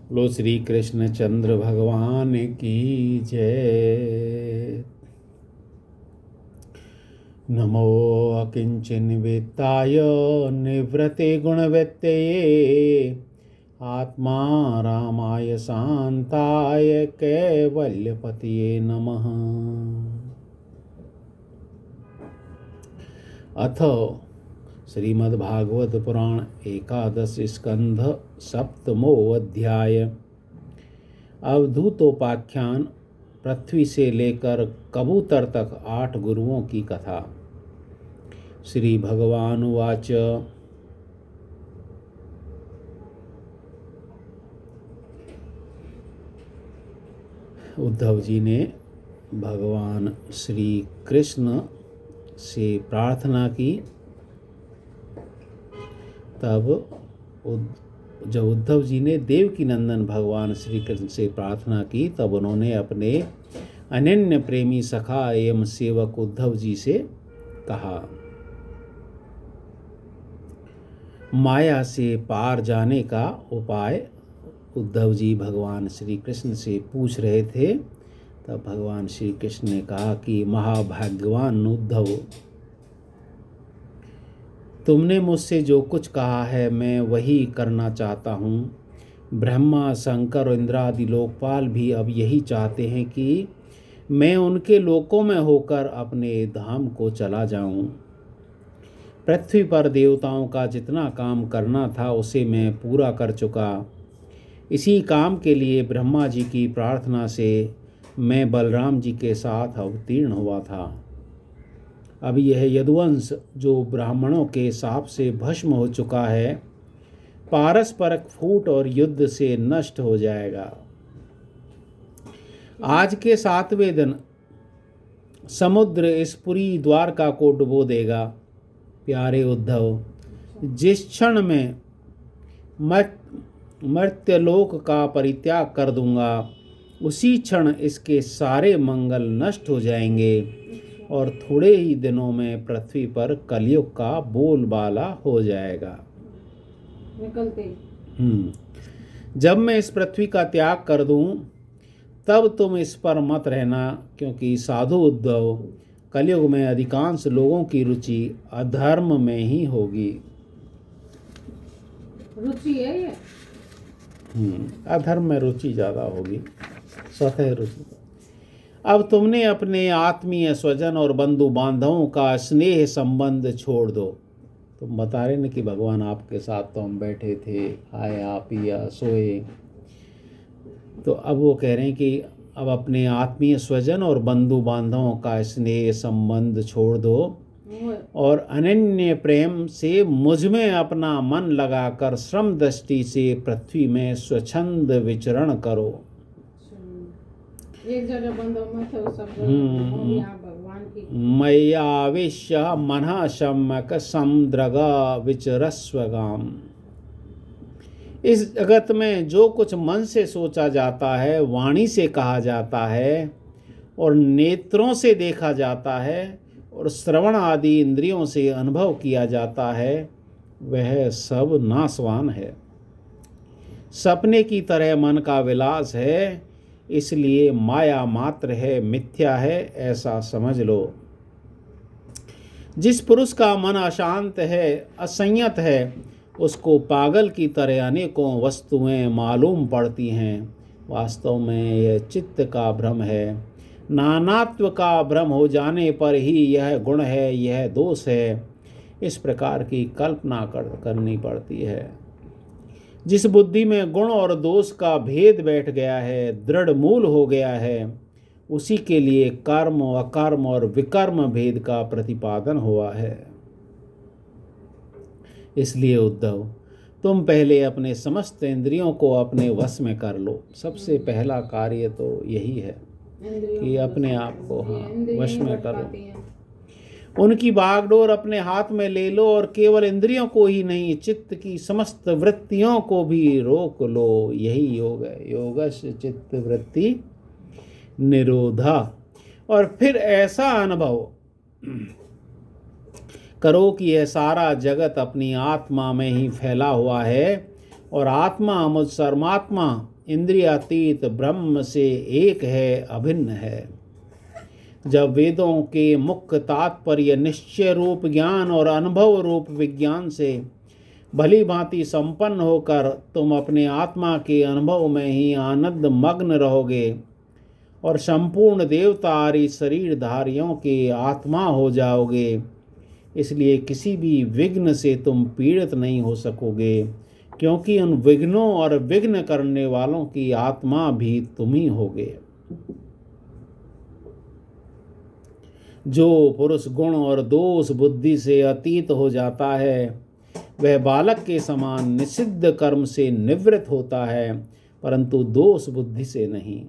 लो श्री कृष्ण चंद्र भगवान की जय। नमो अकिंचन वित्ताय निवृत्ते गुणवृत्तये आत्मा रामाय शांताय कैवल्यपतये नमः। अथ श्रीमद्भागवत पुराण एकादश स्कंध सप्तमो अध्याय। अवधूतोपाख्यान। पृथ्वी से लेकर कबूतर तक 8 गुरुओं की कथा। श्री भगवान उवाच। उद्धव जी ने भगवान श्री कृष्ण से प्रार्थना की। तब जब उद्धव जी ने देवकी नंदन भगवान श्री कृष्ण से प्रार्थना की, तब उन्होंने अपने अनन्य प्रेमी सखा एवं सेवक उद्धव जी से कहा, माया से पार जाने का उपाय उद्धव जी भगवान श्री कृष्ण से पूछ रहे थे। तब भगवान श्री कृष्ण ने कहा कि महाभाग्यवान उद्धव, तुमने मुझसे जो कुछ कहा है मैं वही करना चाहता हूँ। ब्रह्मा, शंकर और इंद्रादि लोकपाल भी अब यही चाहते हैं कि मैं उनके लोकों में होकर अपने धाम को चला जाऊँ। पृथ्वी पर देवताओं का जितना काम करना था उसे मैं पूरा कर चुका। इसी काम के लिए ब्रह्मा जी की प्रार्थना से मैं बलराम जी के साथ अवतीर्ण हुआ था। अब यह यदुवंश जो ब्राह्मणों के शाप से भस्म हो चुका है, पारस्परिक फूट और युद्ध से नष्ट हो जाएगा। आज के 7वें दिन समुद्र इस पूरी द्वारका को डुबो देगा। प्यारे उद्धव, जिस क्षण में मर्त्यलोक का परित्याग कर दूंगा, उसी क्षण इसके सारे मंगल नष्ट हो जाएंगे और थोड़े ही दिनों में पृथ्वी पर कलयुग का बोलबाला हो जाएगा। जब मैं इस पृथ्वी का त्याग कर दूं, तब तुम इस पर मत रहना, क्योंकि साधु उद्धव, कलयुग में अधिकांश लोगों की रुचि अधर्म में ही होगी। रुचि है ये? अधर्म में रुचि ज़्यादा होगी, स्वतः रुचि। अब तुमने अपने आत्मीय स्वजन और बंधु बांधवों का स्नेह संबंध छोड़ दो। तुम बता रहे न कि भगवान आपके साथ तो हम बैठे थे, खाया पिया सोए। तो अब वो कह रहे हैं कि अब अपने आत्मीय स्वजन और बंधु बांधवों का स्नेह संबंध छोड़ दो और अनन्य प्रेम से मुझ में अपना मन लगाकर श्रम दृष्टि से पृथ्वी में स्वच्छंद विचरण करो। एक जगह बंद मत हो, सब भगवान की मय्यावेश्य मनः सम्यक समद्रग विचरस्वगाम। इस जगत में जो कुछ मन से सोचा जाता है, वाणी से कहा जाता है और नेत्रों से देखा जाता है और श्रवण आदि इंद्रियों से अनुभव किया जाता है, वह सब नाशवान है। सपने की तरह मन का विलास है, इसलिए माया मात्र है, मिथ्या है, ऐसा समझ लो। जिस पुरुष का मन अशांत है, असंयत है, उसको पागल की तरह अनेकों वस्तुएं मालूम पड़ती हैं। वास्तव में यह चित्त का भ्रम है। नानात्व का भ्रम हो जाने पर ही यह गुण है, यह दोष है, इस प्रकार की कल्पना करनी पड़ती है। जिस बुद्धि में गुण और दोष का भेद बैठ गया है, दृढ़ मूल हो गया है, उसी के लिए कर्म, अकर्म और विकर्म भेद का प्रतिपादन हुआ है। इसलिए उद्धव, तुम पहले अपने समस्त इंद्रियों को अपने वश में कर लो। सबसे पहला कार्य तो यही है कि अपने आप को वश में करो। उनकी बागडोर अपने हाथ में ले लो और केवल इंद्रियों को ही नहीं, चित्त की समस्त वृत्तियों को भी रोक लो। यही योग है, योगस्य चित्त वृत्ति निरोधा। और फिर ऐसा अनुभव करो कि यह सारा जगत अपनी आत्मा में ही फैला हुआ है और आत्मा मुझ परमात्मा इंद्रियातीत ब्रह्म से एक है, अभिन्न है। जब वेदों के मुख्य तात्पर्य निश्चय रूप ज्ञान और अनुभव रूप विज्ञान से भली भांति संपन्न होकर तुम अपने आत्मा के अनुभव में ही आनंद मग्न रहोगे और संपूर्ण देवता आदि शरीरधारियों के आत्मा हो जाओगे, इसलिए किसी भी विघ्न से तुम पीड़ित नहीं हो सकोगे, क्योंकि उन विघ्नों और विघ्न करने वालों की आत्मा भी तुम ही होगे। जो पुरुष गुण और दोष बुद्धि से अतीत हो जाता है वह बालक के समान निषिद्ध कर्म से निवृत्त होता है, परंतु दोष बुद्धि से नहीं।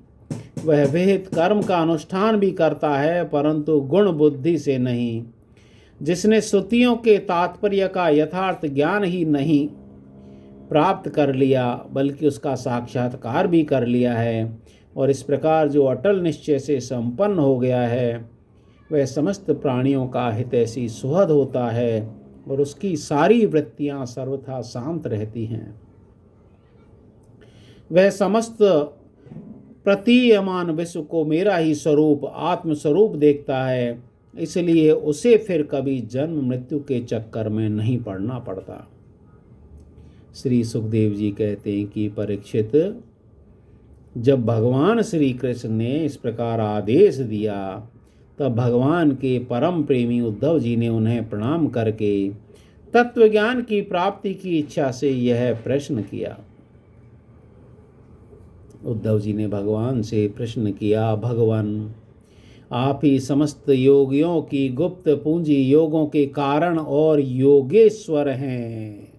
वह विहित कर्म का अनुष्ठान भी करता है, परंतु गुण बुद्धि से नहीं। जिसने श्रुतियों के तात्पर्य का यथार्थ ज्ञान ही नहीं प्राप्त कर लिया बल्कि उसका साक्षात्कार भी कर लिया है, और इस प्रकार जो अटल निश्चय से संपन्न हो गया है, वह समस्त प्राणियों का हितैषी सुहृद होता है और उसकी सारी वृत्तियां सर्वथा शांत रहती हैं। वह समस्त प्रतीयमान विश्व को मेरा ही स्वरूप आत्मस्वरूप देखता है, इसलिए उसे फिर कभी जन्म मृत्यु के चक्कर में नहीं पड़ना पड़ता। श्री सुखदेव जी कहते हैं कि परीक्षित, जब भगवान श्री कृष्ण ने इस प्रकार आदेश दिया तब भगवान के परम प्रेमी उद्धव जी ने उन्हें प्रणाम करके तत्वज्ञान की प्राप्ति की इच्छा से यह प्रश्न किया। उद्धव जी ने भगवान से प्रश्न किया, भगवान आप ही समस्त योगियों की गुप्त पूंजी, योगों के कारण और योगेश्वर हैं।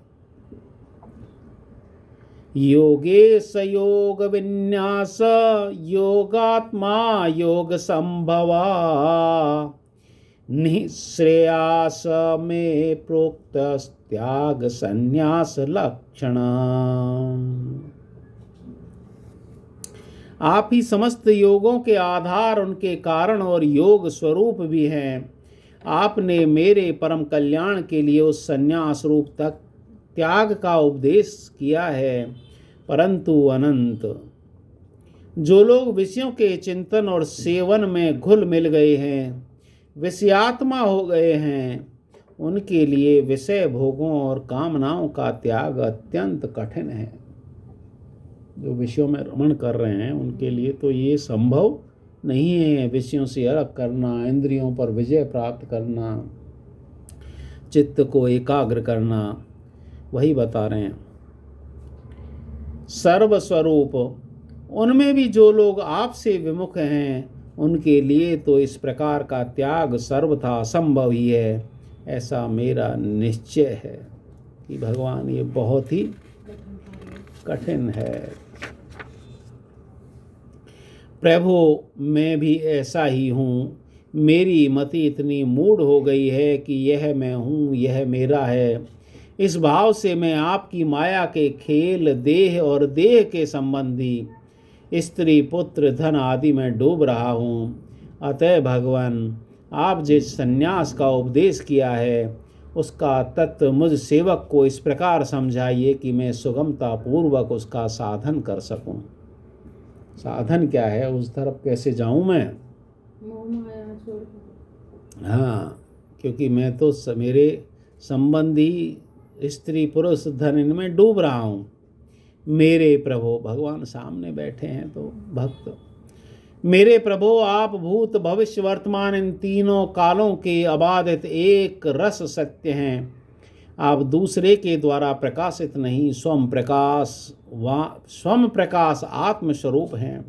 योगेश योग विन्यास योगात्मा योग संभवा, निःश्रेयास में प्रोक्त त्याग संन्यास लक्षण। आप ही समस्त योगों के आधार, उनके कारण और योग स्वरूप भी हैं। आपने मेरे परम कल्याण के लिए उस संन्यास रूप तक त्याग का उपदेश किया है, परंतु अनंत जो लोग विषयों के चिंतन और सेवन में घुल मिल गए हैं, विषयात्मा हो गए हैं, उनके लिए विषय भोगों और कामनाओं का त्याग अत्यंत कठिन है। जो विषयों में रमण कर रहे हैं उनके लिए तो ये संभव नहीं है। विषयों से अलग करना, इंद्रियों पर विजय प्राप्त करना, चित्त को एकाग्र करना, वही बता रहे हैं। सर्वस्वरूप उनमें भी जो लोग आपसे विमुख हैं, उनके लिए तो इस प्रकार का त्याग सर्वथा असंभव ही है, ऐसा मेरा निश्चय है कि भगवान ये बहुत ही कठिन है। प्रभु मैं भी ऐसा ही हूँ, मेरी मति इतनी मूढ़ हो गई है कि यह मैं हूँ, यह मेरा है। इस भाव से मैं आपकी माया के खेल, देह और देह के संबंधी स्त्री, पुत्र, धन आदि में डूब रहा हूँ। अतः भगवान आप जिस संन्यास का उपदेश किया है उसका तत्व मुझ सेवक को इस प्रकार समझाइए कि मैं सुगमता पूर्वक उसका साधन कर सकूं। साधन क्या है, उस तरफ कैसे जाऊं मैं? हाँ, क्योंकि मैं तो मेरे संबंधी स्त्री, पुरुष, धन इनमें डूब रहा हूँ। मेरे प्रभु, भगवान सामने बैठे हैं तो भक्त, मेरे प्रभु आप भूत भविष्य वर्तमान इन तीनों कालों के अबाधित एक रस सत्य हैं। आप दूसरे के द्वारा प्रकाशित नहीं, स्वयं प्रकाश आत्मस्वरूप हैं।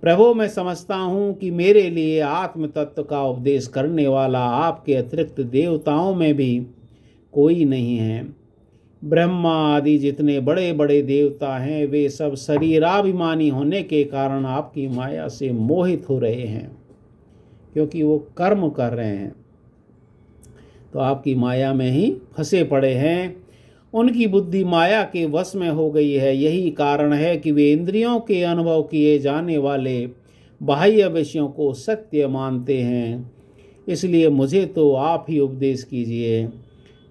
प्रभु मैं समझता हूँ कि मेरे लिए आत्म तत्व का उपदेश करने वाला आपके अतिरिक्त देवताओं में भी कोई नहीं है। ब्रह्मा आदि जितने बड़े बड़े देवता हैं वे सब शरीराभिमानी होने के कारण आपकी माया से मोहित हो रहे हैं, क्योंकि वो कर्म कर रहे हैं तो आपकी माया में ही फंसे पड़े हैं। उनकी बुद्धि माया के वश में हो गई है। यही कारण है कि वे इंद्रियों के अनुभव किए जाने वाले बाह्य विषयों को सत्य मानते हैं। इसलिए मुझे तो आप ही उपदेश कीजिए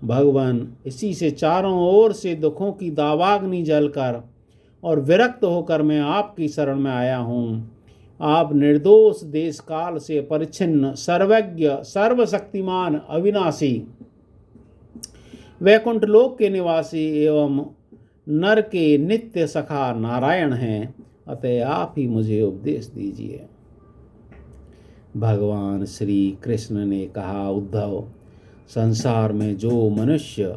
भगवान। इसी से चारों ओर से दुखों की दावाग्नि जलकर और विरक्त होकर मैं आपकी शरण में आया हूँ। आप निर्दोष, देश काल से परिच्छिन्न, सर्वज्ञ, सर्वशक्तिमान, अविनाशी, वैकुंठ लोक के निवासी एवं नर के नित्य सखा नारायण हैं। अतः आप ही मुझे उपदेश दीजिए। भगवान श्री कृष्ण ने कहा, उद्धव, संसार में जो मनुष्य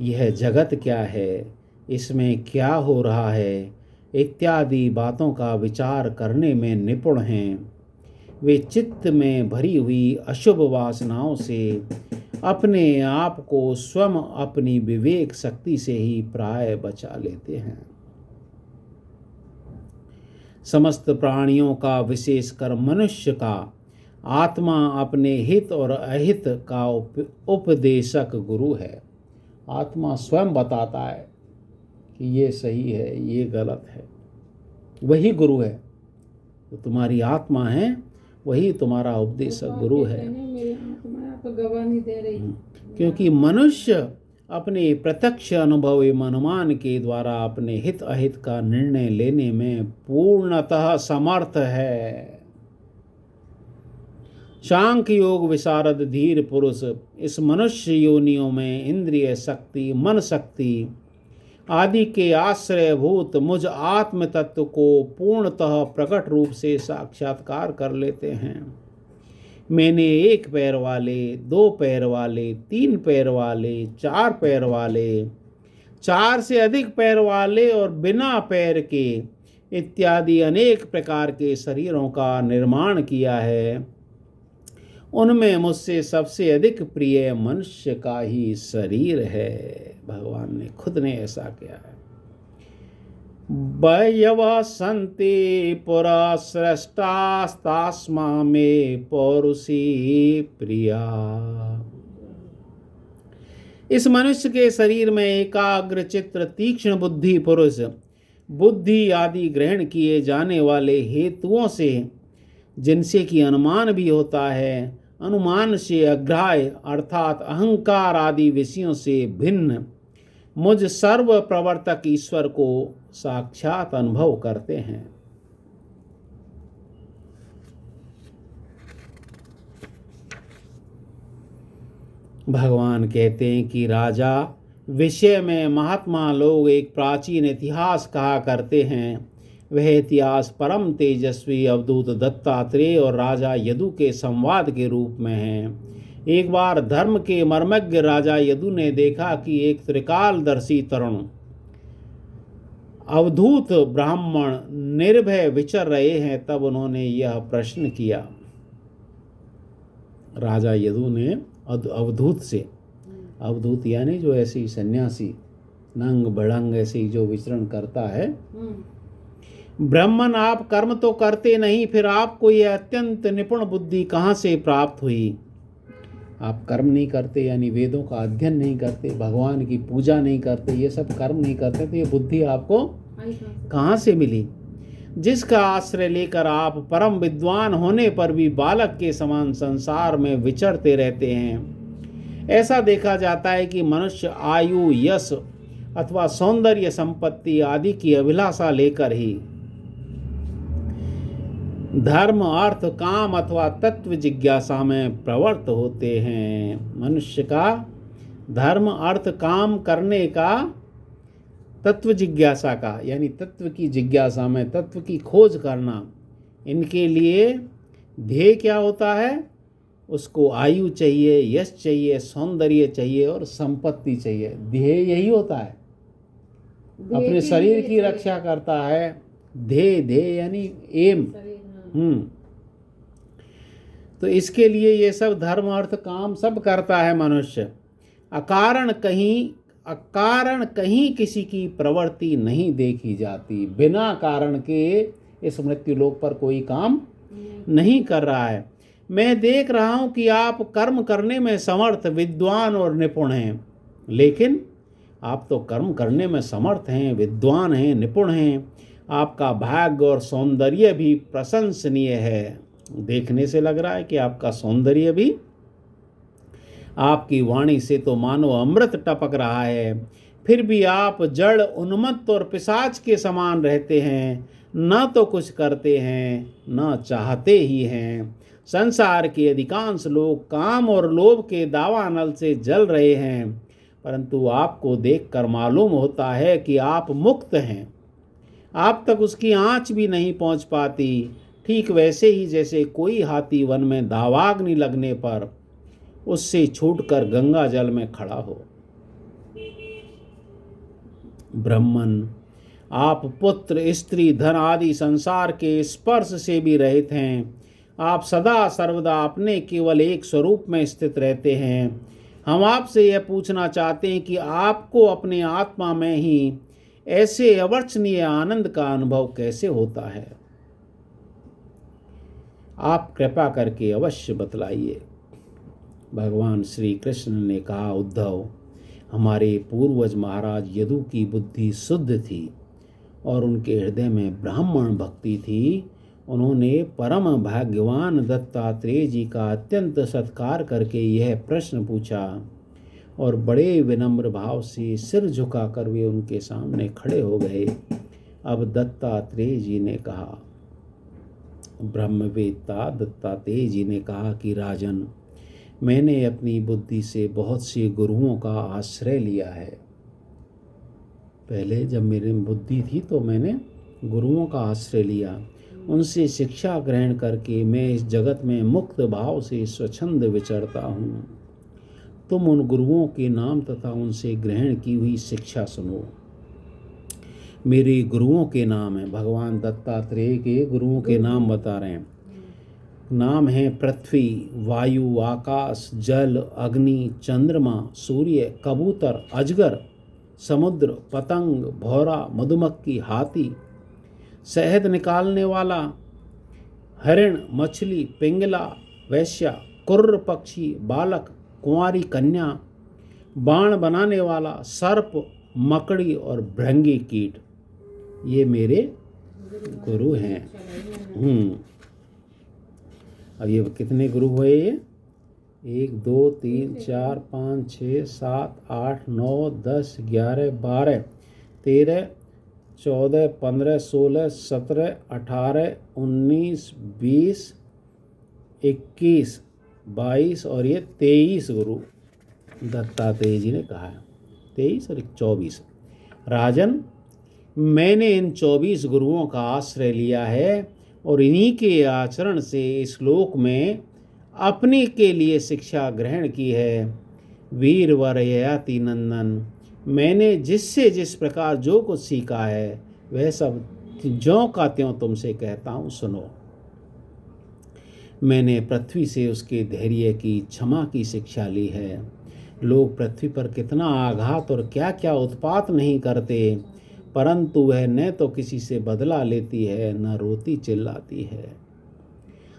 यह जगत क्या है, इसमें क्या हो रहा है इत्यादि बातों का विचार करने में निपुण हैं, वे चित्त में भरी हुई अशुभ वासनाओं से अपने आप को स्वयं अपनी विवेक शक्ति से ही प्राय बचा लेते हैं। समस्त प्राणियों का, विशेषकर मनुष्य का आत्मा अपने हित और अहित का उपदेशक गुरु है। आत्मा स्वयं बताता है कि ये सही है, ये गलत है, वही गुरु है। तो तुम्हारी आत्मा है, वही तुम्हारा उपदेशक गुरु है। मेरी आत्मा तो गवाह नहीं दे रही। क्योंकि मनुष्य अपने प्रत्यक्ष अनुभव एवं अनुमान के द्वारा अपने हित अहित का निर्णय लेने में पूर्णतः समर्थ है। सांख्य योग विशारद धीर पुरुष इस मनुष्य योनियों में इंद्रिय शक्ति, मन शक्ति आदि के आश्रयभूत मुझ आत्म तत्व को पूर्णतः प्रकट रूप से साक्षात्कार कर लेते हैं। मैंने 1 पैर वाले, 2 पैर वाले, 3 पैर वाले, 4 पैर वाले, 4 से अधिक पैर वाले और बिना पैर के इत्यादि अनेक प्रकार के शरीरों का निर्माण किया है। उनमें मुझसे सबसे अधिक प्रिय मनुष्य का ही शरीर है। भगवान ने खुद ने ऐसा किया है। बयवा संते पुरा सृष्टास्तास्मा में पौरुषी प्रिया। इस मनुष्य के शरीर में एकाग्र चित्र, तीक्ष्ण बुद्धि पुरुष, बुद्धि आदि ग्रहण किए जाने वाले हेतुओं से, जिनसे कि अनुमान भी होता है, अनुमान से अग्राह्य अर्थात अहंकार आदि विषयों से भिन्न मुझ सर्व प्रवर्तक ईश्वर को साक्षात अनुभव करते हैं। भगवान कहते हैं कि राजा, विषय में महात्मा लोग एक प्राचीन इतिहास कहा करते हैं। वह इतिहास परम तेजस्वी अवधूत दत्तात्रेय और राजा यदु के संवाद के रूप में है। एक बार धर्म के मर्मज्ञ राजा यदु ने देखा कि एक त्रिकालदर्शी तरुण अवधूत ब्राह्मण निर्भय विचर रहे हैं। तब उन्होंने यह प्रश्न किया। राजा यदु ने अवधूत से, अवधूत यानी जो ऐसी सन्यासी, नंग भड़ंग ऐसी जो विचरण करता है, ब्राह्मण, आप कर्म तो करते नहीं, फिर आपको यह अत्यंत निपुण बुद्धि कहाँ से प्राप्त हुई? आप कर्म नहीं करते, यानी वेदों का अध्ययन नहीं करते, भगवान की पूजा नहीं करते, ये सब कर्म नहीं करते, तो ये बुद्धि आपको कहाँ से मिली, जिसका आश्रय लेकर आप परम विद्वान होने पर भी बालक के समान संसार में विचरते रहते हैं? ऐसा देखा जाता है कि मनुष्य आयु, यश अथवा सौंदर्य संपत्ति आदि की अभिलाषा लेकर ही धर्म, अर्थ, काम अथवा तत्व जिज्ञासा में प्रवृत्त होते हैं। मनुष्य का धर्म, अर्थ, काम करने का, तत्व जिज्ञासा का, यानी तत्व की जिज्ञासा में, तत्व की खोज करना, इनके लिए ध्येय क्या होता है? उसको आयु चाहिए, यश चाहिए, सौंदर्य चाहिए और संपत्ति चाहिए। ध्येय यही होता है, अपने शरीर की रक्षा करता है। ध्येय यानी एम। तो इसके लिए ये सब धर्म, अर्थ, काम सब करता है मनुष्य। अकारण कहीं किसी की प्रवृत्ति नहीं देखी जाती। बिना कारण के इस मृत्युलोक पर कोई काम नहीं कर रहा है। मैं देख रहा हूं कि आप कर्म करने में समर्थ, विद्वान और निपुण हैं, लेकिन आप तो कर्म करने में समर्थ हैं, विद्वान हैं, निपुण हैं। आपका भाग्य और सौंदर्य भी प्रशंसनीय है। देखने से लग रहा है कि आपका सौंदर्य भी, आपकी वाणी से तो मानो अमृत टपक रहा है। फिर भी आप जड़, उन्मत्त और पिशाच के समान रहते हैं, न तो कुछ करते हैं न चाहते ही हैं। संसार के अधिकांश लोग काम और लोभ के दावानल से जल रहे हैं, परंतु आपको देखकर मालूम होता है कि आप मुक्त हैं। आप तक उसकी आँच भी नहीं पहुँच पाती, ठीक वैसे ही जैसे कोई हाथी वन में दावाग्नि लगने पर उससे छूटकर गंगा जल में खड़ा हो। ब्राह्मण, आप पुत्र, स्त्री, धन आदि संसार के स्पर्श से भी रहित हैं। आप सदा सर्वदा अपने केवल एक स्वरूप में स्थित रहते हैं। हम आपसे यह पूछना चाहते हैं कि आपको अपने आत्मा में ही ऐसे अवर्चनीय आनंद का अनुभव कैसे होता है? आप कृपा करके अवश्य बतलाइए। भगवान श्री कृष्ण ने कहा, उद्धव, हमारे पूर्वज महाराज यदु की बुद्धि शुद्ध थी और उनके हृदय में ब्राह्मण भक्ति थी। उन्होंने परम भाग्यवान दत्तात्रेय जी का अत्यंत सत्कार करके यह प्रश्न पूछा और बड़े विनम्र भाव से सिर झुकाकर वे उनके सामने खड़े हो गए। अब दत्तात्रेय जी ने कहा, ब्रह्मवेत्ता दत्तात्रेय जी ने कहा कि राजन, मैंने अपनी बुद्धि से बहुत से गुरुओं का आश्रय लिया है। पहले जब मेरी बुद्धि थी तो मैंने गुरुओं का आश्रय लिया, उनसे शिक्षा ग्रहण करके मैं इस जगत में मुक्त भाव से स्वच्छंद विचरता हूँ। तुम उन गुरुओं के नाम तथा उनसे ग्रहण की हुई शिक्षा सुनो। मेरे गुरुओं के नाम हैं, भगवान दत्तात्रेय के गुरुओं के नाम बता रहे हैं। नाम है पृथ्वी, वायु, आकाश, जल, अग्नि, चंद्रमा, सूर्य, कबूतर, अजगर, समुद्र, पतंग, भौरा, मधुमक्खी, हाथी, शहद निकालने वाला, हरिण, मछली, पिंगला, वैश्या, कुर्र पक्षी, बालक, कुंवारी कन्या, बाण बनाने वाला, सर्प, मकड़ी और भृंगी कीट, ये मेरे गुरु हैं। अब ये कितने गुरु हुए? ये 1 2 3 4 5 6 7 8 9 10 11 12 13 14 15 16 17 18 19 20 21 22 और ये 23 गुरु दत्तात्रेय जी ने कहा है। 23 और 24। राजन, मैंने इन 24 गुरुओं का आश्रय लिया है और इन्हीं के आचरण से इस लोक में अपने के लिए शिक्षा ग्रहण की है। वीरवर ययाति नंदन, मैंने जिससे जिस प्रकार जो कुछ सीखा है वह सब ज्यों का त्यों तुमसे कहता हूँ, सुनो। मैंने पृथ्वी से उसके धैर्य की, क्षमा की शिक्षा ली है। लोग पृथ्वी पर कितना आघात और क्या क्या उत्पात नहीं करते, परंतु वह न तो किसी से बदला लेती है न रोती चिल्लाती है।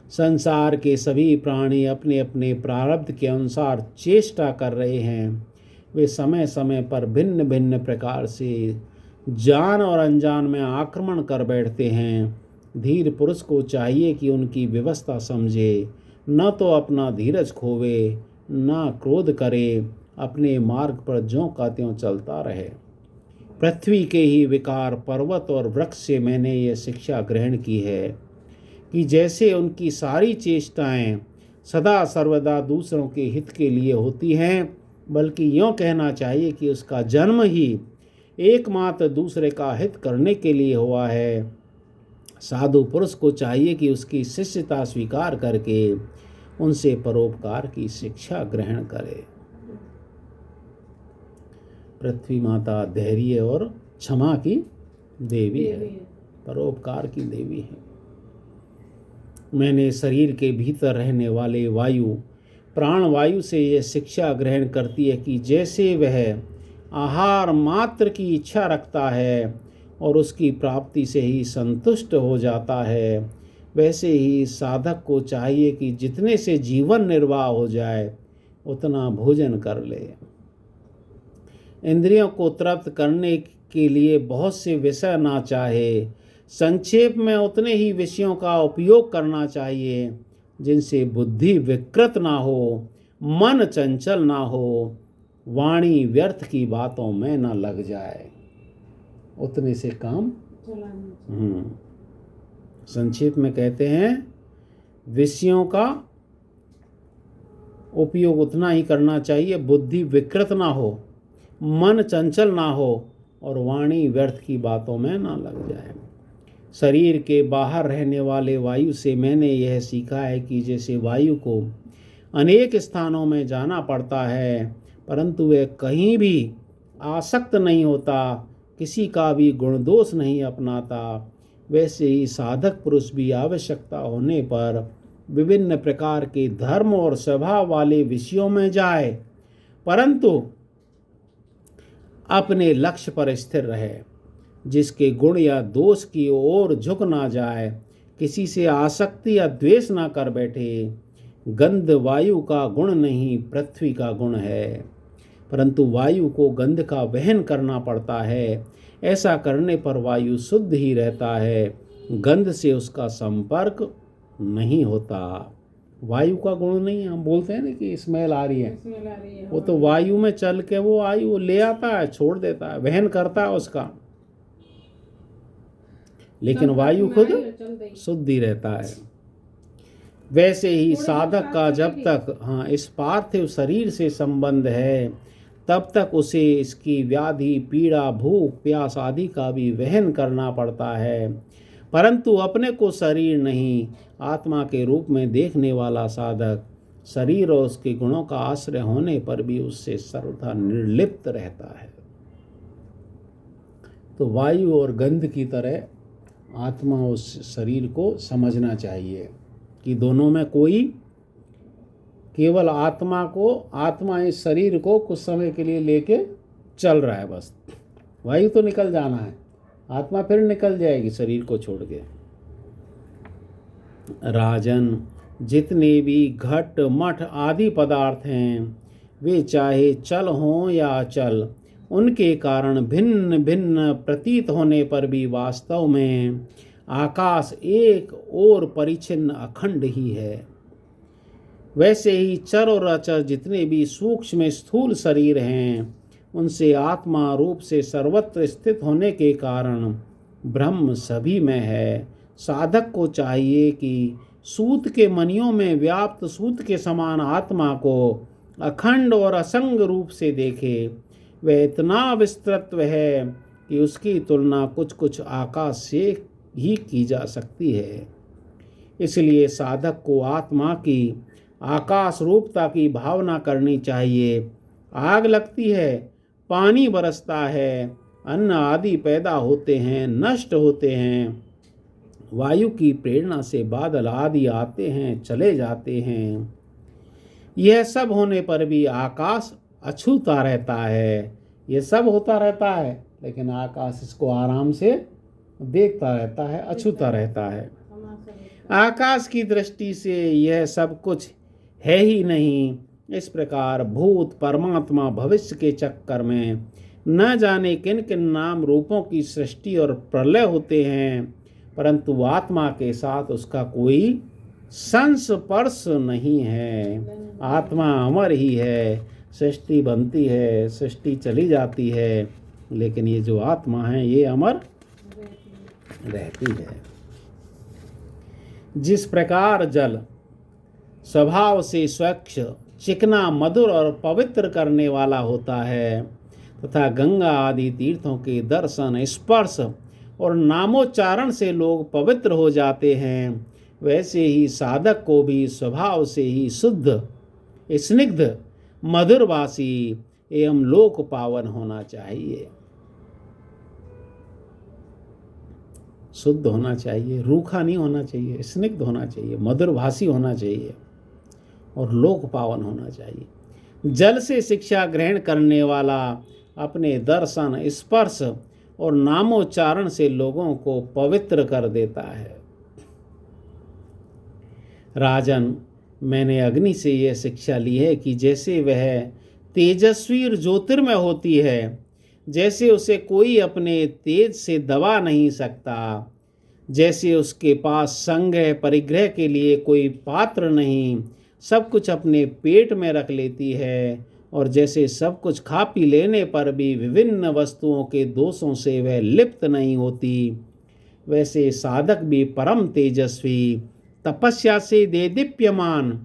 संसार के सभी प्राणी अपने अपने प्रारब्ध के अनुसार चेष्टा कर रहे हैं। वे समय समय पर भिन्न भिन्न प्रकार से जान और अनजान में आक्रमण कर बैठते हैं। धीर पुरुष को चाहिए कि उनकी व्यवस्था समझे, न तो अपना धीरज खोवे न क्रोध करे, अपने मार्ग पर ज्यों का त्यों चलता रहे। पृथ्वी के ही विकार, पर्वत और वृक्ष से मैंने यह शिक्षा ग्रहण की है कि जैसे उनकी सारी चेष्टाएं सदा सर्वदा दूसरों के हित के लिए होती हैं, बल्कि यूँ कहना चाहिए कि उसका जन्म ही एकमात्र दूसरे का हित करने के लिए हुआ है। साधु पुरुष को चाहिए कि उसकी शिष्यता स्वीकार करके उनसे परोपकार की शिक्षा ग्रहण करे। पृथ्वी माता धैर्य और क्षमा की देवी है, परोपकार की देवी है। मैंने शरीर के भीतर रहने वाले वायु, प्राण वायु से यह शिक्षा ग्रहण करती है कि जैसे वह आहार मात्र की इच्छा रखता है और उसकी प्राप्ति से ही संतुष्ट हो जाता है, वैसे ही साधक को चाहिए कि जितने से जीवन निर्वाह हो जाए उतना भोजन कर ले। इंद्रियों को तृप्त करने के लिए बहुत से विषय ना चाहे, संक्षेप में उतने ही विषयों का उपयोग करना चाहिए जिनसे बुद्धि विकृत ना हो, मन चंचल ना हो, वाणी व्यर्थ की बातों में न लग जाए। उतने से काम चलाना संक्षेप में कहते हैं, विषयों का उपयोग उतना ही करना चाहिए, बुद्धि विकृत ना हो, मन चंचल ना हो और वाणी व्यर्थ की बातों में ना लग जाए। शरीर के बाहर रहने वाले वायु से मैंने यह सीखा है कि जैसे वायु को अनेक स्थानों में जाना पड़ता है परंतु वह कहीं भी आसक्त नहीं होता, किसी का भी गुण दोष नहीं अपनाता, वैसे ही साधक पुरुष भी आवश्यकता होने पर विभिन्न प्रकार के धर्म और स्वभाव वाले विषयों में जाए परंतु अपने लक्ष्य पर स्थिर रहे, जिसके गुण या दोष की ओर झुक ना जाए, किसी से आसक्ति या द्वेष ना कर बैठे। गंध वायु का गुण नहीं, पृथ्वी का गुण है, परंतु वायु को गंध का वहन करना पड़ता है। ऐसा करने पर वायु शुद्ध ही रहता है, गंध से उसका संपर्क नहीं होता। वायु का गुण नहीं, हम बोलते हैं ना कि स्मेल आ रही है, स्मेल आ रही है। वो तो वायु में चल के वो वायु ले आता है, छोड़ देता है, वहन करता है उसका, लेकिन वायु खुद शुद्ध ही रहता है। वैसे ही साधक का जब तक इस पार्थिव शरीर से संबंध है तब तक उसे इसकी व्याधि, पीड़ा, भूख, प्यास आदि का भी वहन करना पड़ता है, परंतु अपने को शरीर नहीं आत्मा के रूप में देखने वाला साधक शरीर और उसके गुणों का आश्रय होने पर भी उससे सर्वथा निर्लिप्त रहता है। तो वायु और गंध की तरह आत्मा उस शरीर को समझना चाहिए कि दोनों में कोई, केवल आत्मा इस शरीर को कुछ समय के लिए लेके चल रहा है, बस वायु तो निकल जाना है, आत्मा फिर निकल जाएगी शरीर को छोड़ के। राजन, जितने भी घट मठ आदि पदार्थ हैं वे चाहे चल हों या अचल, उनके कारण भिन्न भिन्न प्रतीत होने पर भी वास्तव में आकाश एक और परिच्छिन्न अखंड ही है। वैसे ही चर और अचर जितने भी सूक्ष्म स्थूल शरीर हैं उनसे आत्मा रूप से सर्वत्र स्थित होने के कारण ब्रह्म सभी में है। साधक को चाहिए कि सूत के मणियों में व्याप्त सूत के समान आत्मा को अखंड और असंग रूप से देखे। वह इतना विस्तृत है कि उसकी तुलना कुछ कुछ आकाश से ही की जा सकती है। इसलिए साधक को आत्मा की आकाश रूपता की भावना करनी चाहिए। आग लगती है, पानी बरसता है, अन्न आदि पैदा होते हैं, नष्ट होते हैं, वायु की प्रेरणा से बादल आदि आते हैं, चले जाते हैं। यह सब होने पर भी आकाश अछूता रहता है। यह सब होता रहता है लेकिन आकाश इसको आराम से देखता रहता है, अछूता रहता है। आकाश की दृष्टि से यह सब कुछ है ही नहीं। इस प्रकार भूत, परमात्मा, भविष्य के चक्कर में न जाने किन किन नाम रूपों की सृष्टि और प्रलय होते हैं, परंतु आत्मा के साथ उसका कोई संस्पर्श नहीं है। आत्मा अमर ही है, सृष्टि बनती है, सृष्टि चली जाती है, लेकिन ये जो आत्मा है ये अमर रहती है। जिस प्रकार जल स्वभाव से स्वच्छ, चिकना, मधुर और पवित्र करने वाला होता है तथा गंगा आदि तीर्थों के दर्शन, स्पर्श और नामोच्चारण से लोग पवित्र हो जाते हैं, वैसे ही साधक को भी स्वभाव से ही शुद्ध, स्निग्ध, मधुरभाषी एवं लोक पावन होना चाहिए। शुद्ध होना चाहिए, रूखा नहीं होना चाहिए, स्निग्ध होना चाहिए, मधुरभाषी होना चाहिए और लोक पावन होना चाहिए। जल से शिक्षा ग्रहण करने वाला अपने दर्शन, स्पर्श और नामोच्चारण से लोगों को पवित्र कर देता है। राजन, मैंने अग्नि से यह शिक्षा ली है कि जैसे वह तेजस्वी और ज्योतिर्मय होती है, जैसे उसे कोई अपने तेज से दबा नहीं सकता, जैसे उसके पास संग्रह परिग्रह के लिए कोई पात्र नहीं, सब कुछ अपने पेट में रख लेती है और जैसे सब कुछ खा पी लेने पर भी विभिन्न वस्तुओं के दोषों से वह लिप्त नहीं होती, वैसे साधक भी परम तेजस्वी, तपस्या से देदीप्यमान,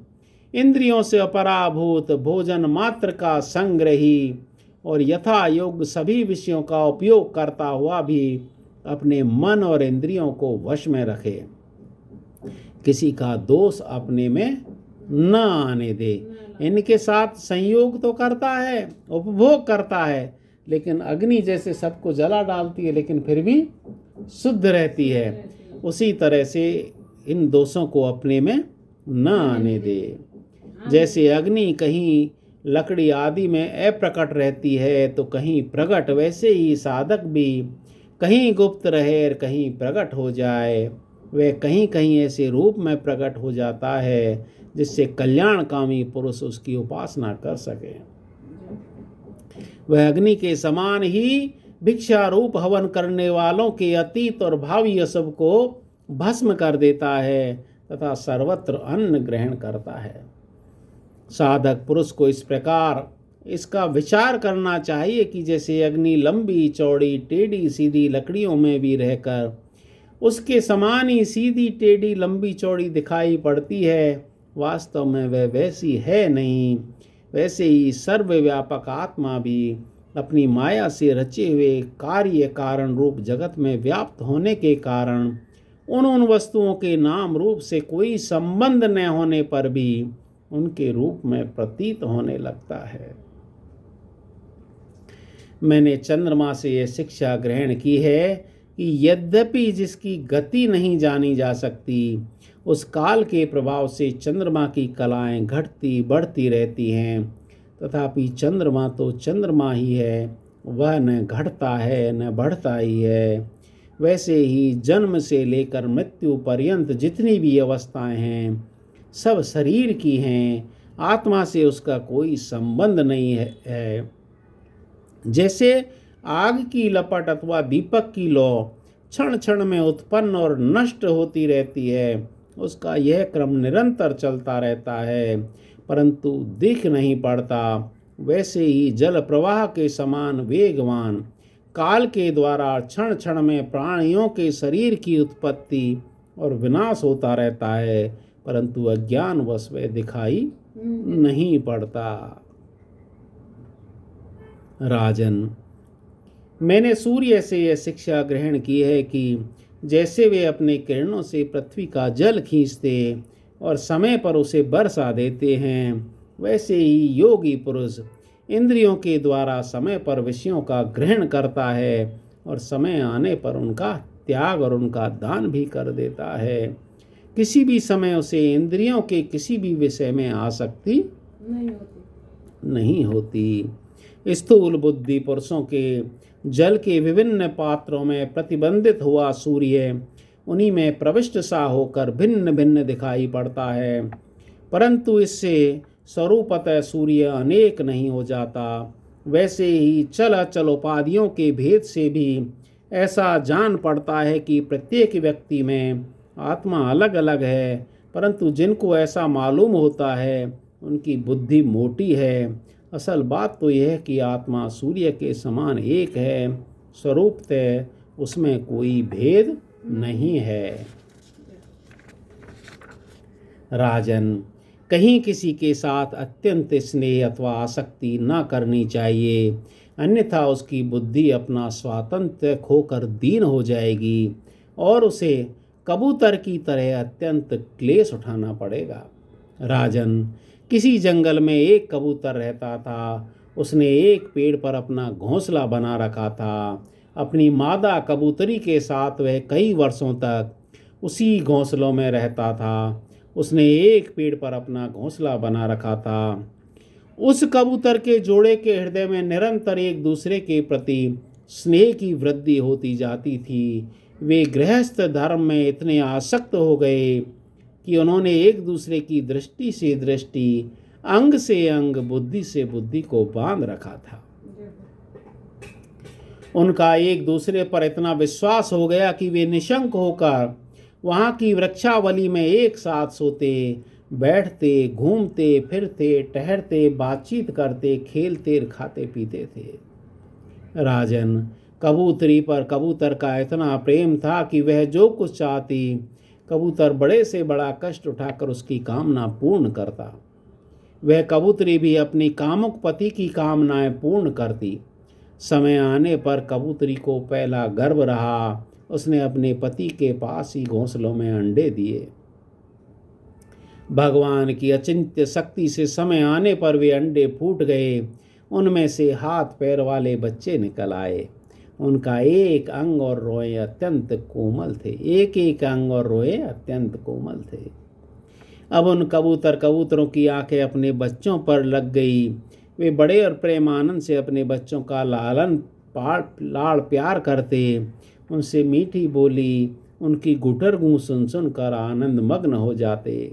इंद्रियों से अपराभूत, भोजन मात्र का संग्रही और यथा योग्य सभी विषयों का उपयोग करता हुआ भी अपने मन और इंद्रियों को वश में रखे, किसी का दोष अपने में न आने दे। इनके साथ संयोग तो करता है, उपभोग करता है, लेकिन अग्नि जैसे सबको जला डालती है लेकिन फिर भी शुद्ध रहती है, उसी तरह से इन दोषों को अपने में न आने दे। जैसे अग्नि कहीं लकड़ी आदि में अप्रकट रहती है तो कहीं प्रकट, वैसे ही साधक भी कहीं गुप्त रहे और कहीं प्रकट हो जाए, वह कहीं कहीं ऐसे रूप में प्रकट हो जाता है जिससे कल्याणकामी पुरुष उसकी उपासना कर सके। वह अग्नि के समान ही भिक्षा रूप हवन करने वालों के अतीत और भावी अशुभ को भस्म कर देता है तथा सर्वत्र अन्न ग्रहण करता है। साधक पुरुष को इस प्रकार इसका विचार करना चाहिए कि जैसे अग्नि लंबी चौड़ी टेढ़ी सीधी लकड़ियों में भी रहकर उसके समान ही सीधी टेढ़ी लंबी चौड़ी दिखाई पड़ती है, वास्तव में वह वैसी है नहीं। वैसे ही सर्वव्यापक आत्मा भी अपनी माया से रचे हुए कार्य कारण रूप जगत में व्याप्त होने के कारण उन वस्तुओं के नाम रूप से कोई संबंध न होने पर भी उनके रूप में प्रतीत होने लगता है। मैंने चंद्रमा से यह शिक्षा ग्रहण की है कि यद्यपि जिसकी गति नहीं जानी जा सकती, उस काल के प्रभाव से चंद्रमा की कलाएं घटती बढ़ती रहती हैं, तथापि चंद्रमा तो चंद्रमा ही है, वह न घटता है न बढ़ता ही है। वैसे ही जन्म से लेकर मृत्यु पर्यंत जितनी भी अवस्थाएं हैं सब शरीर की हैं, आत्मा से उसका कोई संबंध नहीं है। जैसे आग की लपट अथवा दीपक की लौ क्षण क्षण में उत्पन्न और नष्ट होती रहती है, उसका यह क्रम निरंतर चलता रहता है परंतु दिख नहीं पड़ता, वैसे ही जल प्रवाह के समान वेगवान काल के द्वारा क्षण क्षण में प्राणियों के शरीर की उत्पत्ति और विनाश होता रहता है, परंतु अज्ञानवश वह दिखाई नहीं पड़ता। राजन, मैंने सूर्य से यह शिक्षा ग्रहण की है कि जैसे वे अपने किरणों से पृथ्वी का जल खींचते और समय पर उसे बरसा देते हैं, वैसे ही योगी पुरुष इंद्रियों के द्वारा समय पर विषयों का ग्रहण करता है और समय आने पर उनका त्याग और उनका दान भी कर देता है। किसी भी समय उसे इंद्रियों के किसी भी विषय में आसक्ति नहीं होती। स्थूल बुद्धि पुरुषों के जल के विभिन्न पात्रों में प्रतिबंधित हुआ सूर्य उन्हीं में प्रविष्ट सा होकर भिन्न भिन्न दिखाई पड़ता है, परंतु इससे स्वरूपतः सूर्य अनेक नहीं हो जाता। वैसे ही चल अचल उपाधियों के भेद से भी ऐसा जान पड़ता है कि प्रत्येक व्यक्ति में आत्मा अलग अलग है, परंतु जिनको ऐसा मालूम होता है उनकी बुद्धि मोटी है। असल बात तो यह है कि आत्मा सूर्य के समान एक है, स्वरूपतः उसमें कोई भेद नहीं है। राजन, कहीं किसी के साथ अत्यंत स्नेह अथवा आसक्ति न करनी चाहिए, अन्यथा उसकी बुद्धि अपना स्वातंत्र्य खोकर दीन हो जाएगी और उसे कबूतर की तरह अत्यंत क्लेश उठाना पड़ेगा। राजन, किसी जंगल में एक कबूतर रहता था, उसने एक पेड़ पर अपना घोंसला बना रखा था। अपनी मादा कबूतरी के साथ वह कई वर्षों तक उसी घोंसलों में रहता था। उसने एक पेड़ पर अपना घोंसला बना रखा था। उस कबूतर के जोड़े के हृदय में निरंतर एक दूसरे के प्रति स्नेह की वृद्धि होती जाती थी। वे गृहस्थ धर्म में इतने आसक्त हो गए कि उन्होंने एक दूसरे की दृष्टि से दृष्टि, अंग से अंग, बुद्धि से बुद्धि को बांध रखा था। उनका एक दूसरे पर इतना विश्वास हो गया कि वे निशंक होकर वहाँ की वृक्षावली में एक साथ सोते, बैठते, घूमते फिरते, टहरते, बातचीत करते, खेलते, खाते पीते थे। राजन, कबूतरी पर कबूतर का इतना प्रेम था कि वह जो कुछ चाहती, कबूतर बड़े से बड़ा कष्ट उठाकर उसकी कामना पूर्ण करता। वह कबूतरी भी अपनी कामुक पति की कामनाएं पूर्ण करती। समय आने पर कबूतरी को पहला गर्व रहा। उसने अपने पति के पास ही घोंसलों में अंडे दिए। भगवान की अचिंत्य शक्ति से समय आने पर वे अंडे फूट गए। उनमें से हाथ पैर वाले बच्चे निकल आए। उनका एक अंग और रोए अत्यंत कोमल थे। एक एक अंग और रोए अत्यंत कोमल थे। अब उन कबूतरों की आंखें अपने बच्चों पर लग गई। वे बड़े और प्रेम आनंद से अपने बच्चों का लाड़ प्यार करते। उनसे मीठी बोली, उनकी गुटर गूं सुन सुनकर आनंद मग्न हो जाते।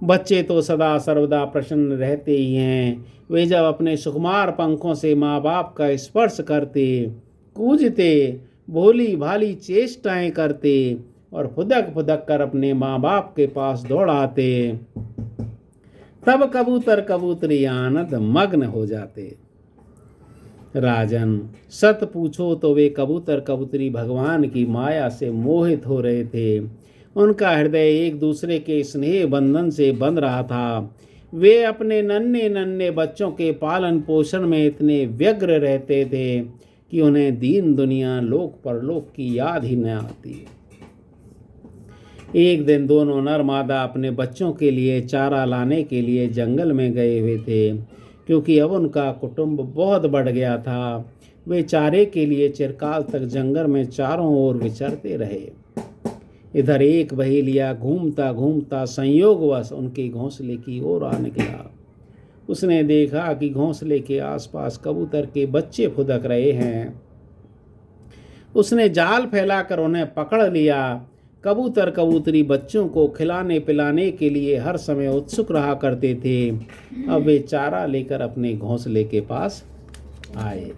बच्चे तो सदा सर्वदा प्रसन्न रहते ही हैं। वे जब अपने सुकुमार पंखों से माँ बाप का स्पर्श करते, कूजते, भोली भाली चेष्टाएं करते और फुदक फुदक कर अपने माँ बाप के पास दौड़ाते, तब कबूतर कबूतरी आनंद मग्न हो जाते। राजन, सत पूछो तो वे कबूतर कबूतरी भगवान की माया से मोहित हो रहे थे। उनका हृदय एक दूसरे के स्नेह बंधन से बंध रहा था। वे अपने नन्हे नन्हे बच्चों के पालन पोषण में इतने व्यग्र रहते थे कि उन्हें दीन दुनिया लोक परलोक की याद ही न आती। एक दिन दोनों नर मादा अपने बच्चों के लिए चारा लाने के लिए जंगल में गए हुए थे, क्योंकि अब उनका कुटुंब बहुत बढ़ गया था। वे चारे के लिए चिरकाल तक जंगल में चारों ओर विचरते रहे। इधर एक बहेलिया घूमता घूमता संयोगवश उनके घोंसले की ओर आ निकला। उसने देखा कि घोंसले के आसपास कबूतर के बच्चे फुदक रहे हैं। उसने जाल फैलाकर उन्हें पकड़ लिया। कबूतर कबूतरी बच्चों को खिलाने पिलाने के लिए हर समय उत्सुक रहा करते थे। अब वे चारा लेकर अपने घोंसले के पास आए।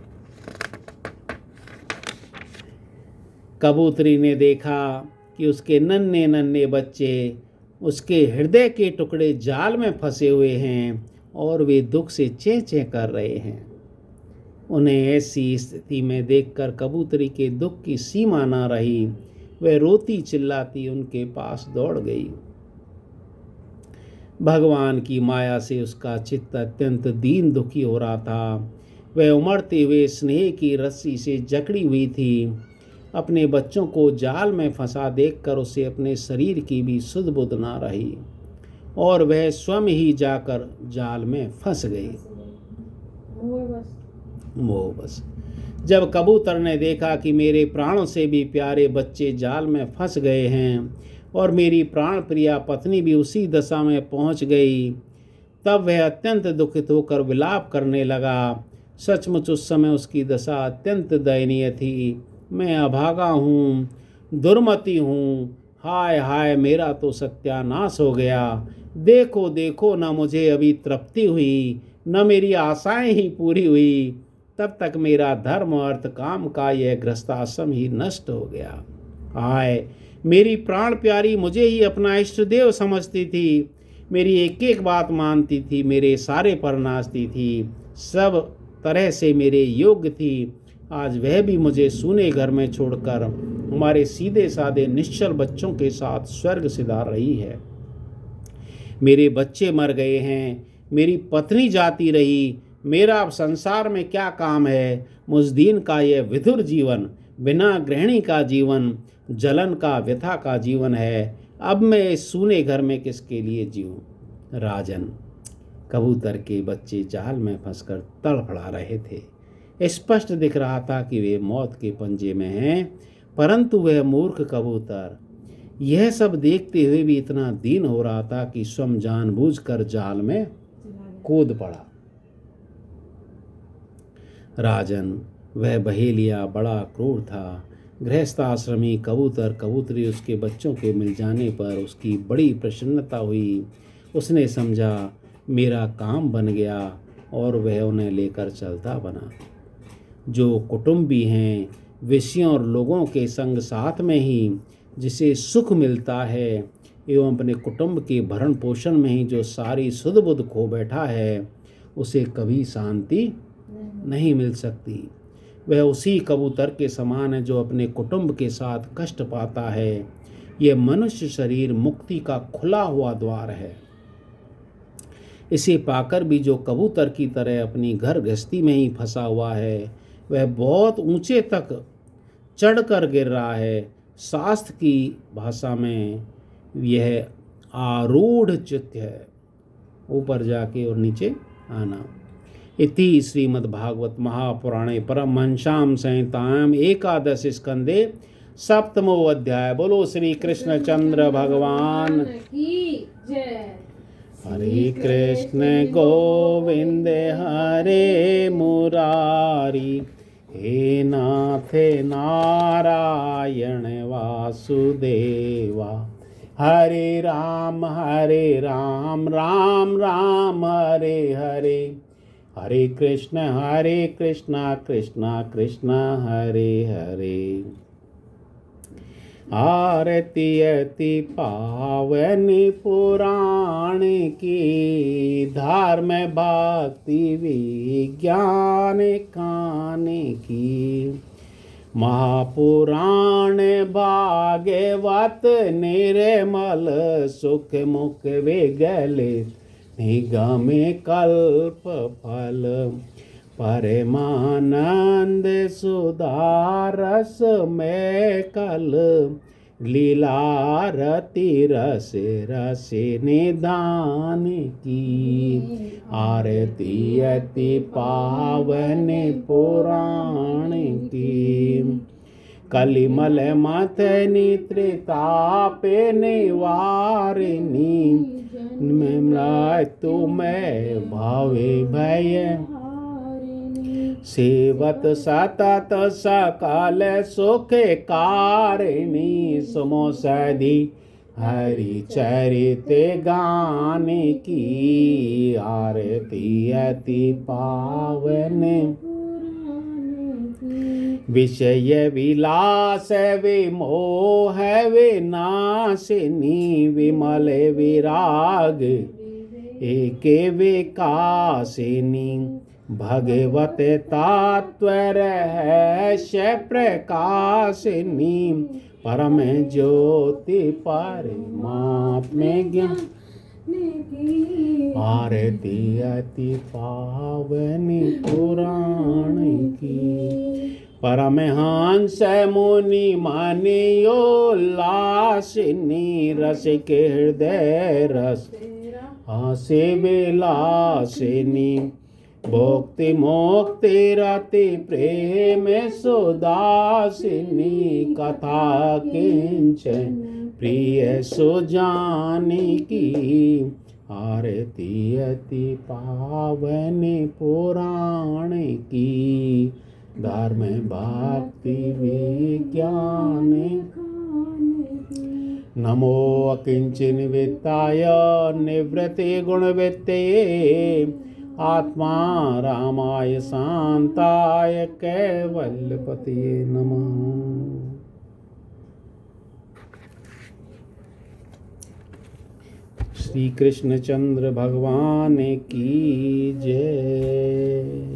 कबूतरी ने देखा कि उसके नन्हे नन्हे बच्चे उसके हृदय के टुकड़े जाल में फंसे हुए हैं और वे दुख से चें चें कर रहे हैं। उन्हें ऐसी स्थिति में देखकर कबूतरी के दुख की सीमा न रही। वह रोती चिल्लाती उनके पास दौड़ गई। भगवान की माया से उसका चित्त अत्यंत दीन दुखी हो रहा था। वह उमड़ते हुए स्नेह की रस्सी से जकड़ी हुई थी। अपने बच्चों को जाल में फंसा देखकर उसे अपने शरीर की भी सुध बुध ना रही और वह स्वयं ही जाकर जाल में फंस गई। मोह बस। जब कबूतर ने देखा कि मेरे प्राणों से भी प्यारे बच्चे जाल में फंस गए हैं और मेरी प्राण प्रिया पत्नी भी उसी दशा में पहुंच गई, तब वह अत्यंत दुखित होकर विलाप करने लगा। सचमुच उस समय उसकी दशा अत्यंत दयनीय थी। मैं अभागा हूँ, दुर्मति हूँ। हाय हाय, मेरा तो सत्यानाश हो गया। देखो देखो, न मुझे अभी तृप्ति हुई, न मेरी आशाएं ही पूरी हुई। तब तक मेरा धर्म अर्थ काम का यह गृहस्थाश्रम ही नष्ट हो गया। हाय, मेरी प्राण प्यारी मुझे ही अपना इष्ट देव समझती थी। मेरी एक एक बात मानती थी, मेरे सारे पर नाचती थी, सब तरह से मेरे योग्य थी। आज वह भी मुझे सूने घर में छोड़कर हमारे सीधे साधे निश्चल बच्चों के साथ स्वर्ग सिधार रही है। मेरे बच्चे मर गए हैं, मेरी पत्नी जाती रही। मेरा अब संसार में क्या काम है? मुझ दीन का यह विधुर जीवन, बिना गृहिणी का जीवन, जलन का व्यथा का जीवन है। अब मैं इस सूने घर में किसके लिए जीऊं? राजन, कबूतर के बच्चे जाल में फंसकर तड़फड़ा रहे थे। स्पष्ट दिख रहा था कि वे मौत के पंजे में हैं, परंतु वह मूर्ख कबूतर यह सब देखते हुए भी इतना दीन हो रहा था कि स्वयं जानबूझकर जाल में कूद पड़ा। राजन, वह बहेलिया बड़ा क्रूर था। गृहस्थाश्रमी कबूतर कबूतरी उसके बच्चों के मिल जाने पर उसकी बड़ी प्रसन्नता हुई। उसने समझा मेरा काम बन गया और वह उन्हें लेकर चलता बना। जो कुटुंबी हैं, विषयों और लोगों के संग साथ में ही जिसे सुख मिलता है, एवं अपने कुटुंब के भरण पोषण में ही जो सारी सुध बुध खो बैठा है, उसे कभी शांति नहीं मिल सकती। वह उसी कबूतर के समान है जो अपने कुटुंब के साथ कष्ट पाता है। यह मनुष्य शरीर मुक्ति का खुला हुआ द्वार है। इसे पाकर भी जो कबूतर की तरह अपनी घर गृहस्थी में ही फंसा हुआ है, वह बहुत ऊंचे तक चढ़कर गिर रहा है। शास्त्र की भाषा में यह आरूढ़ चित्त है, ऊपर जाके और नीचे आना। इति श्रीमद्भागवत महापुराणे परमहंसाम संहितायाम एकादश स्कंदे सप्तमो अध्याय। बोलो श्री कृष्ण चंद्र भगवान की जय। हरे कृष्ण गोविंद हरे मुरारी, हे नाथ नारायण वासुदेवा। हरे राम राम राम हरे हरे, हरे कृष्ण कृष्ण कृष्ण हरे हरे। आरती अति पावन पुराण की, धर्म भक्ति विज्ञान कान की। महापुराण भागवत निर्मल, सुख मुख विगले निगम कल्प फल। परमानंद सुधारस में कल, लीला रति रस रस निदान की। आरती अति पावन पुराण की, कलिमल मथ नित्रताप निवारिणी। मृत्यु में भावे भय, सेवत सतत सकल सुख कारिणी। सुमोसधि हरि चरित गान की, आरती अति पावन। विषय विलास विमोह विनाशिनी, विमल विराग एक विकासिनी। भगवत तात्व रहस्य प्रकाशिनी, परम ज्योति परमात्म ज्ञान। आरती अति पावन पुराण की, परमहंस मुनि मनियोल्लासिनी। रसिक हृदय रस हास्य विलासिनी, भोक्ति मोक्ति रति प्रेम सुदासिनी। कथा किंचन प्रिय सुजानी की, आरती अति पावन पुराण की। धर्म भक्ति विज्ञान, नमो अकिंचन वित्ताय निवृत्ति गुणवित्तये। आत्मा रामाय शांताय कैवल्यपतये नमः। श्री कृष्ण चंद्र भगवान की जय।